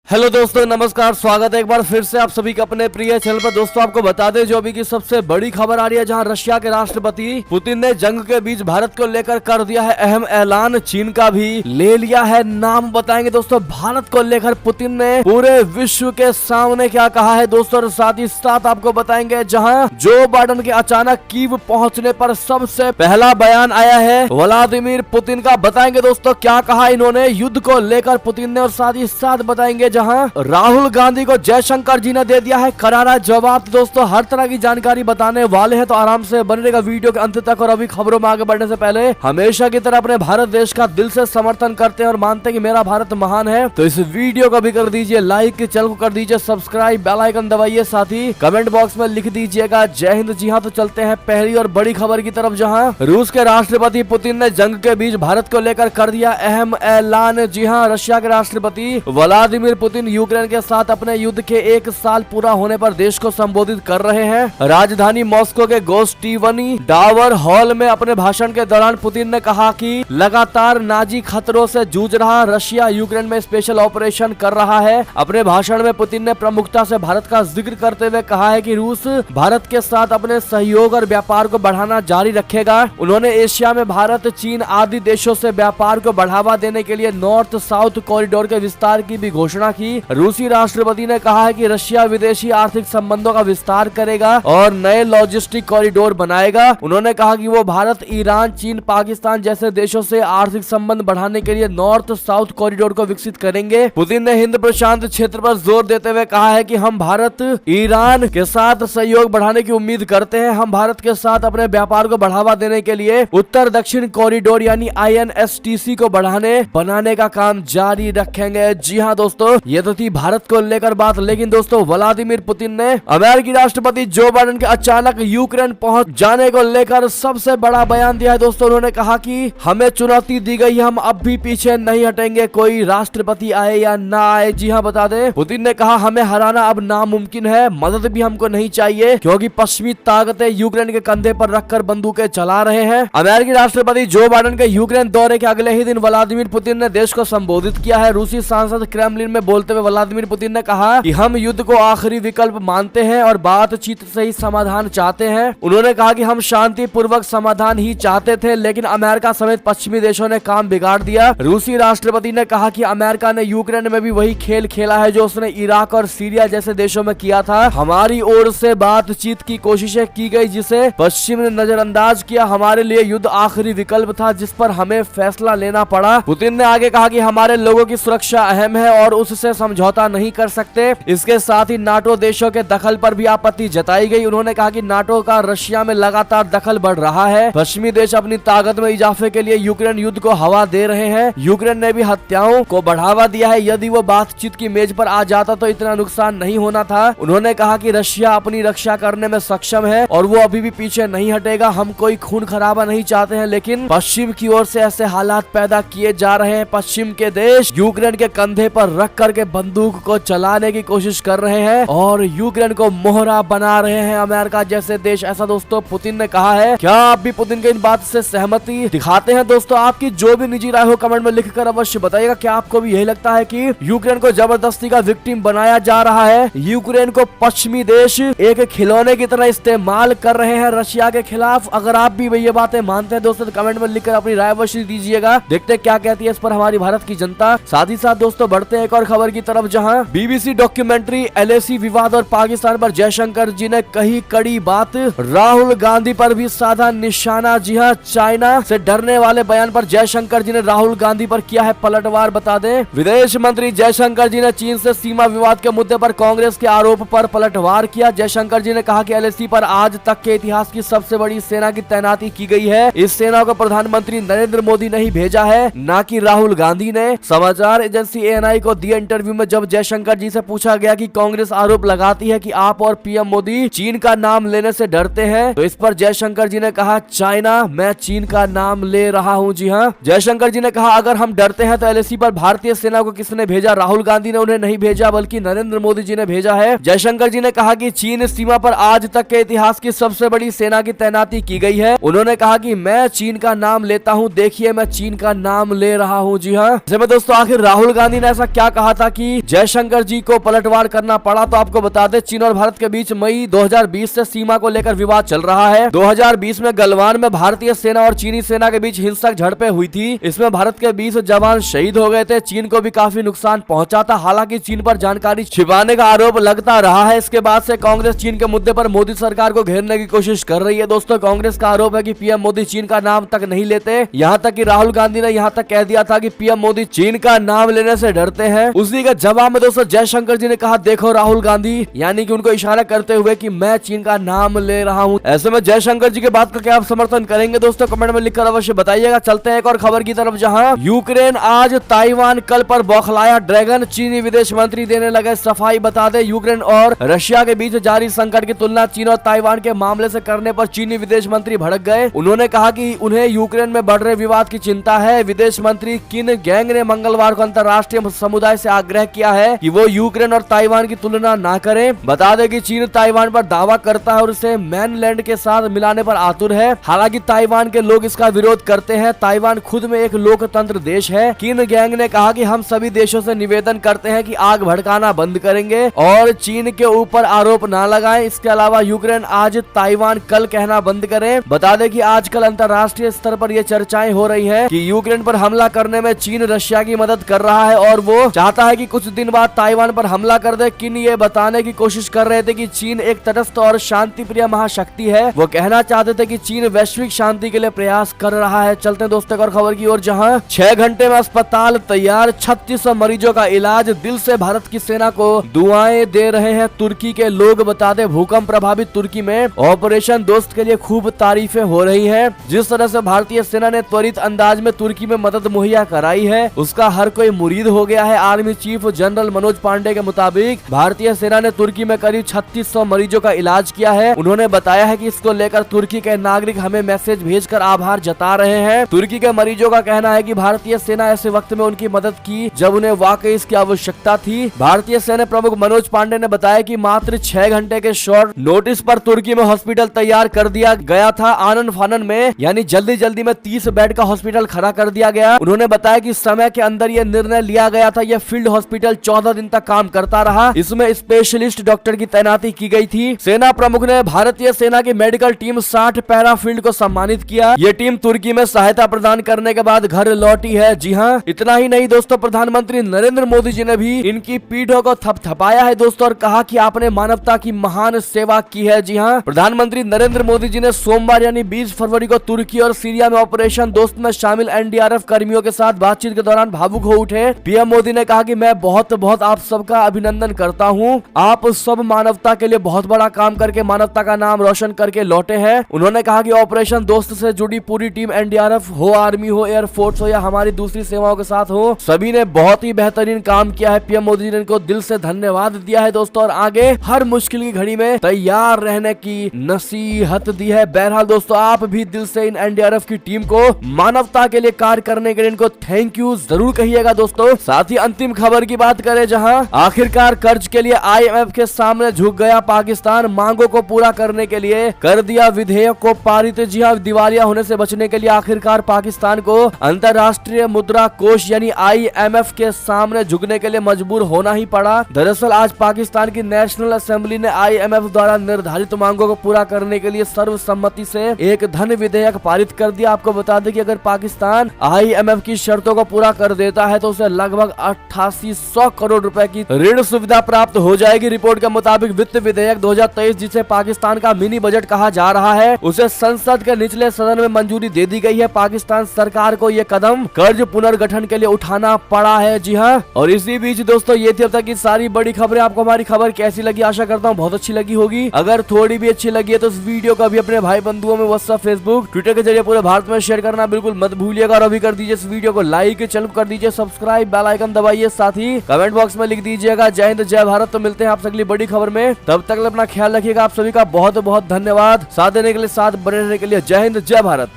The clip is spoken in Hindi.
हेलो दोस्तों, नमस्कार। स्वागत है एक बार फिर से आप सभी का अपने प्रिय चैनल पर। दोस्तों आपको बता दें जो अभी की सबसे बड़ी खबर आ रही है, जहां रशिया के राष्ट्रपति पुतिन ने जंग के बीच भारत को लेकर कर दिया है अहम ऐलान। चीन का भी ले लिया है नाम। बताएंगे दोस्तों भारत को लेकर पुतिन ने पूरे विश्व के सामने क्या कहा है दोस्तों, और साथ ही साथ आपको बताएंगे जहाँ जो बाइडेन के अचानक कीव पहुँचने पर सबसे पहला बयान आया है व्लादिमीर पुतिन का। बताएंगे दोस्तों क्या कहा इन्होंने युद्ध को लेकर पुतिन ने, और साथ ही साथ बताएंगे जहां राहुल गांधी को जयशंकर जी ने दे दिया है करारा जवाब। दोस्तों हर तरह की जानकारी बताने वाले हैं, तो आराम से बने रहेगा वीडियो के अंत तक। और अभी खबरों में आगे बढ़ने से पहले हमेशा की तरह अपने भारत देश का दिल से समर्थन करते हैं और मानते हैं कि मेरा भारत महान है, तो इस वीडियो को भी कर दीजिए लाइक, चैनल को कर दीजिए सब्सक्राइब, बेल आइकन दबाइए, साथ ही कमेंट बॉक्स में लिख दीजिएगा जय हिंद। जी हाँ, तो चलते हैं पहली और बड़ी खबर की तरफ, जहाँ रूस के राष्ट्रपति पुतिन ने जंग के बीच भारत को लेकर कर दिया अहम ऐलान। जी हाँ, रशिया के राष्ट्रपति व्लादिमीर पुतिन यूक्रेन के साथ अपने युद्ध के 1 साल पूरा होने पर देश को संबोधित कर रहे हैं। राजधानी मॉस्को के गोस्टिवनी डावर हॉल में अपने भाषण के दौरान पुतिन ने कहा कि लगातार नाजी खतरों से जूझ रहा रशिया यूक्रेन में स्पेशल ऑपरेशन कर रहा है। अपने भाषण में पुतिन ने प्रमुखता से भारत का जिक्र करते हुए कहा है कि रूस भारत के साथ अपने सहयोग और व्यापार को बढ़ाना जारी रखेगा। उन्होंने एशिया में भारत, चीन आदि देशों से व्यापार को बढ़ावा देने के लिए नॉर्थ साउथ कॉरिडोर के विस्तार की भी घोषणा की। रूसी राष्ट्रपति ने कहा है कि रशिया विदेशी आर्थिक संबंधों का विस्तार करेगा और नए लॉजिस्टिक कॉरिडोर बनाएगा। उन्होंने कहा कि वो भारत, ईरान, चीन, पाकिस्तान जैसे देशों से आर्थिक संबंध बढ़ाने के लिए नॉर्थ साउथ कॉरिडोर को विकसित करेंगे। पुतिन ने हिंद प्रशांत क्षेत्र पर जोर देते हुए कहा है कि हम भारत, ईरान के साथ सहयोग बढ़ाने की उम्मीद करते हैं। हम भारत के साथ अपने व्यापार को बढ़ावा देने के लिए उत्तर दक्षिण कॉरिडोर यानी INSTC को बनाने का काम जारी रखेंगे। जी हाँ दोस्तों, ये तो थी भारत को लेकर बात, लेकिन दोस्तों व्लादिमीर पुतिन ने अमेरिकी राष्ट्रपति जो बाइडेन के अचानक यूक्रेन पहुंच जाने को लेकर सबसे बड़ा बयान दिया है। दोस्तों उन्होंने कहा कि हमें चुनौती दी गई, हम अब भी पीछे नहीं हटेंगे, कोई राष्ट्रपति आए या ना आए। जी हाँ, बता दें पुतिन ने कहा हमें हराना अब नामुमकिन है, मदद भी हमको नहीं चाहिए क्योंकि पश्चिमी ताकतें यूक्रेन के कंधे पर रखकर बंदूकें चला रहे हैं। अमेरिकी राष्ट्रपति जो बाइडेन के यूक्रेन दौरे के अगले ही दिन व्लादिमीर पुतिन ने देश को संबोधित किया है। रूसी सांसद क्रेमलिन में बोलते हुए व्लादिमीर पुतिन ने कहा कि हम युद्ध को आखिरी विकल्प मानते हैं और बातचीत से ही समाधान चाहते हैं। उन्होंने कहा कि हम शांतिपूर्वक समाधान ही चाहते थे, लेकिन अमेरिका समेत पश्चिमी देशों ने काम बिगाड़ दिया। रूसी राष्ट्रपति ने कहा कि अमेरिका ने यूक्रेन में भी वही खेल खेला है जो उसने इराक और सीरिया जैसे देशों में किया था। हमारी ओर से बातचीत की कोशिशें की गई जिसे पश्चिम ने नजरअंदाज किया। हमारे लिए युद्ध आखिरी विकल्प था जिस पर हमें फैसला लेना पड़ा। पुतिन ने आगे कहा कि हमारे लोगों की सुरक्षा अहम है और उससे समझौता नहीं कर सकते। इसके साथ ही नाटो देशों के दखल पर भी आपत्ति जताई गई। उन्होंने कहा कि नाटो का रशिया में लगातार दखल बढ़ रहा है। पश्चिमी देश अपनी ताकत में इजाफे के लिए यूक्रेन युद्ध को हवा दे रहे हैं। यूक्रेन ने भी हत्याओं को बढ़ावा दिया है। यदि वो बातचीत की मेज पर आ जाता तो इतना नुकसान नहीं होना था। उन्होंने कहा कि रशिया अपनी रक्षा करने में सक्षम है और वो अभी भी पीछे नहीं हटेगा। हम कोई खून खराबा नहीं चाहते हैं, लेकिन पश्चिम की ओर से ऐसे हालात पैदा किए जा रहे हैं। पश्चिम के देश यूक्रेन के कंधे पर रख करके बंदूक को चलाने की कोशिश कर रहे हैं और यूक्रेन को मोहरा बना रहे हैं अमेरिका जैसे देश। ऐसा दोस्तों पुतिन ने कहा है। क्या आप भी पुतिन के इन बात से सहमति दिखाते हैं? दोस्तों आपकी जो भी निजी राय हो कमेंट में लिखकर अवश्य बताइएगा। क्या आपको भी यही लगता है कि यूक्रेन को जबरदस्ती का विक्टिम बनाया जा रहा है? यूक्रेन को पश्चिमी देश एक खिलौने की तरह इस्तेमाल कर रहे हैं रशिया के खिलाफ? अगर आप भी ये बातें मानते हैं दोस्तों तो कमेंट में लिखकर अपनी राय अवश्य दीजिएगा। देखते क्या कहती है इस पर हमारी भारत की जनता। साथ ही साथ दोस्तों बढ़ते हैं एक और खबर की तरफ, जहां BBC डॉक्यूमेंट्री LAC विवाद और पाकिस्तान पर जयशंकर जी ने कही कड़ी बात। राहुल गांधी पर भी साधा निशाना। जी हां, चाइना से डरने वाले बयान पर जयशंकर जी ने राहुल गांधी पर किया है पलटवार। बता दें विदेश मंत्री जयशंकर जी ने चीन से सीमा विवाद के मुद्दे पर कांग्रेस के आरोप पर पलटवार किया। जयशंकर जी ने कहा कि LAC पर आज तक के इतिहास की सबसे बड़ी सेना की तैनाती की गई है। इस सेना को प्रधानमंत्री नरेंद्र मोदी ने ही भेजा है, न कि राहुल गांधी ने। समाचार एजेंसी ANI को दिए इंटरव्यू में जब जयशंकर जी से पूछा गया कि कांग्रेस आरोप लगाती है कि आप और PM मोदी चीन का नाम लेने से डरते हैं, तो इस पर जयशंकर जी ने कहा चाइना, मैं चीन का नाम ले रहा हूं। जी हां, जयशंकर जी ने कहा अगर हम डरते हैं तो LAC पर भारतीय सेना को किसने भेजा? राहुल गांधी ने उन्हें नहीं भेजा बल्कि नरेंद्र मोदी जी ने भेजा है। जयशंकर जी ने कहा कि चीन सीमा पर आज तक के इतिहास की सबसे बड़ी सेना की तैनाती की गई है। उन्होंने कहा कि मैं चीन का नाम लेता हूं, देखिए मैं चीन का नाम ले रहा हूं। जी हाँ, दोस्तों आखिर राहुल गांधी ने ऐसा क्या कहा था कि जयशंकर जी को पलटवार करना पड़ा। तो आपको बता दें चीन और भारत के बीच मई 2020 से सीमा को लेकर विवाद चल रहा है। 2020 में गलवान में भारतीय सेना और चीनी सेना के बीच हिंसक झड़पें हुई थी। इसमें भारत के 20 जवान शहीद हो गए थे। चीन को भी काफी नुकसान पहुंचा था। हालांकि चीन पर जानकारी छिपाने का आरोप लगता रहा है। इसके बाद से कांग्रेस चीन के मुद्दे पर मोदी सरकार को घेरने की कोशिश कर रही है। दोस्तों कांग्रेस का आरोप है कि पीएम मोदी चीन का नाम तक नहीं लेते। यहाँ तक कि राहुल गांधी ने यहाँ तक कह दिया था कि पीएम मोदी चीन का नाम लेने से डरते हैं। उसी का जवाब में दोस्तों जयशंकर जी ने कहा, देखो राहुल गांधी, यानी कि उनको इशारा करते हुए कि मैं चीन का नाम ले रहा हूँ। ऐसे में जयशंकर जी के बात का क्या आप समर्थन करेंगे दोस्तों? कमेंट में लिखकर अवश्य बताइएगा। चलते हैं एक और खबर की तरफ, जहाँ यूक्रेन आज ताइवान कल पर बौखलाया ड्रैगन, चीनी विदेश मंत्री देने लगे सफाई। बता दें यूक्रेन और रशिया के बीच जारी संकट की तुलना चीन और ताइवान के मामले से करने पर चीनी विदेश मंत्री भड़क गए। उन्होंने कहा कि उन्हें यूक्रेन में बढ़ रहे विवाद की चिंता है। विदेश मंत्री किन गैंग ने मंगलवार को अंतर्राष्ट्रीय समुदाय से आग्रह किया है कि वो यूक्रेन और ताइवान की तुलना ना करें। बता दें कि चीन ताइवान पर दावा करता है और इसे मेनलैंड के साथ मिलाने पर आतुर है। हालांकि ताइवान के लोग इसका विरोध करते हैं। ताइवान खुद में एक लोकतंत्र देश है। किन गैंग ने कहा कि हम सभी देशों से निवेदन करते हैं कि आग भड़काना बंद करेंगे और चीन के ऊपर आरोप ना लगाएं। इसके अलावा यूक्रेन आज ताइवान कल कहना बंद करें। बता दें कि आजकल अंतर्राष्ट्रीय स्तर पर ये चर्चाएं हो रही है कि यूक्रेन पर हमला करने में चीन रशिया की मदद कर रहा है और वो चाहता है कि कुछ दिन बाद ताइवान पर हमला कर दे। किन ये बताने की कोशिश कर रहे थे कि चीन एक तटस्थ और शांति प्रिय महाशक्ति है। वो कहना चाहते थे कि चीन वैश्विक शांति के लिए प्रयास कर रहा है। चलते हैं दोस्तों और खबर की ओर, जहां 6 घंटे में अस्पताल तैयार, 3600 मरीजों का इलाज। दिल से भारत की सेना को दुआएं दे रहे हैं तुर्की के लोग। बता दें भूकंप प्रभावित तुर्की में ऑपरेशन दोस्त के लिए खूब तारीफें हो रही है। जिस तरह से भारतीय सेना ने त्वरित अंदाज में तुर्की में मदद मुहैया कराई है, उसका हर कोई मुरीद हो गया है। Army chief general Manoj Pande के मुताबिक भारतीय सेना ने तुर्की में करीब 3600 मरीजों का इलाज किया है। उन्होंने बताया है कि इसको लेकर तुर्की के नागरिक हमें मैसेज भेजकर आभार जता रहे हैं। तुर्की के मरीजों का कहना है कि भारतीय सेना ऐसे वक्त में उनकी मदद की जब उन्हें वाकई इसकी आवश्यकता थी। भारतीय सेना प्रमुख मनोज पांडे ने बताया कि मात्र 6 घंटे के शॉर्ट नोटिस पर तुर्की में हॉस्पिटल तैयार कर दिया गया था। आनंद फानन में यानी जल्दी जल्दी में 30 बेड का हॉस्पिटल खड़ा कर दिया गया। उन्होंने बताया कि समय के अंदर यह निर्णय लिया गया था। यह फील्ड हॉस्पिटल 14 दिन तक काम करता रहा। इसमें स्पेशलिस्ट डॉक्टर की तैनाती की गई थी। सेना प्रमुख ने भारतीय सेना की मेडिकल टीम 60 पैरा फील्ड को सम्मानित किया। ये टीम तुर्की में सहायता प्रदान करने के बाद घर लौटी है। जी हाँ, इतना ही नहीं दोस्तों, प्रधानमंत्री नरेंद्र मोदी जी ने भी इनकी पीठों को थपथपाया है दोस्तों और कहा कि आपने मानवता की महान सेवा की है। जी हाँ, प्रधानमंत्री नरेंद्र मोदी जी ने सोमवार यानी 20 फरवरी को तुर्की और सीरिया में ऑपरेशन दोस्त में शामिल एनडीआरएफ कर्मियों के साथ बातचीत के दौरान भावुक हो उठे। पीएम मोदी ने कहा कि मैं बहुत बहुत आप सबका अभिनंदन करता हूँ। आप सब मानवता के लिए बहुत बड़ा काम करके मानवता का नाम रोशन करके लौटे हैं। उन्होंने कहा कि ऑपरेशन दोस्त से जुड़ी पूरी टीम एनडीआरएफ हो, आर्मी हो, एयरफोर्स हो या हमारी दूसरी सेवाओं के साथ हो, सभी ने बहुत ही बेहतरीन काम किया है। पीएम मोदी जी ने इनको दिल से धन्यवाद दिया है दोस्तों और आगे हर मुश्किल की घड़ी में तैयार रहने की नसीहत दी है। बहरहाल दोस्तों, आप भी दिल से इन एनडीआरएफ की टीम को मानवता के लिए कार्य करने के लिए इनको थैंक यू जरूर कहिएगा दोस्तों। साथ ही अंतिम खबर की बात करें, जहां आखिरकार कर्ज के लिए आईएमएफ के सामने झुक गया पाकिस्तान। मांगों को पूरा करने के लिए कर दिया विधेयक को पारित। जी हां, दिवालिया होने से बचने के लिए आखिरकार पाकिस्तान को अंतर्राष्ट्रीय मुद्रा कोष यानी आईएमएफ के सामने झुकने के लिए मजबूर होना ही पड़ा। दरअसल आज पाकिस्तान की नेशनल असेंबली ने आईएमएफ द्वारा निर्धारित मांगों को पूरा करने के लिए सर्वसम्मति से एक धन विधेयक पारित कर दिया। आपको बता दें कि अगर पाकिस्तान आईएमएफ की शर्तों को पूरा कर देता है तो उसे लगभग 8800 करोड़ रुपए की ऋण सुविधा प्राप्त हो जाएगी। रिपोर्ट के मुताबिक वित्त विधेयक 2023, जिसे पाकिस्तान का मिनी बजट कहा जा रहा है, उसे संसद के निचले सदन में मंजूरी दे दी गई है। पाकिस्तान सरकार को यह कदम कर्ज पुनर्गठन के लिए उठाना पड़ा है। जी हाँ, और इसी बीच दोस्तों ये थी अब तक की सारी बड़ी खबरें। आपको हमारी खबर कैसी लगी? आशा करता हूँ बहुत अच्छी लगी होगी। अगर थोड़ी भी अच्छी लगी है तो इस वीडियो को भी अपने भाई बंधुओं में व्हाट्सएप, फेसबुक, ट्विटर के जरिए पूरे भारत में शेयर करना बिल्कुल मत भूलिएगा। और अभी कर दीजिए इस वीडियो को लाइक, चैनल कर दीजिए सब्सक्राइब, बेल आइकन दबाइए, साथ ही कमेंट बॉक्स में लिख दीजिएगा जय हिंद जय भारत। तो मिलते हैं आपसे अगली बड़ी खबर में, तब तक अपना ख्याल रखिएगा। आप सभी का बहुत बहुत धन्यवाद। साथ देने के लिए, साथ बने रहने के लिए। जय हिंद जय भारत।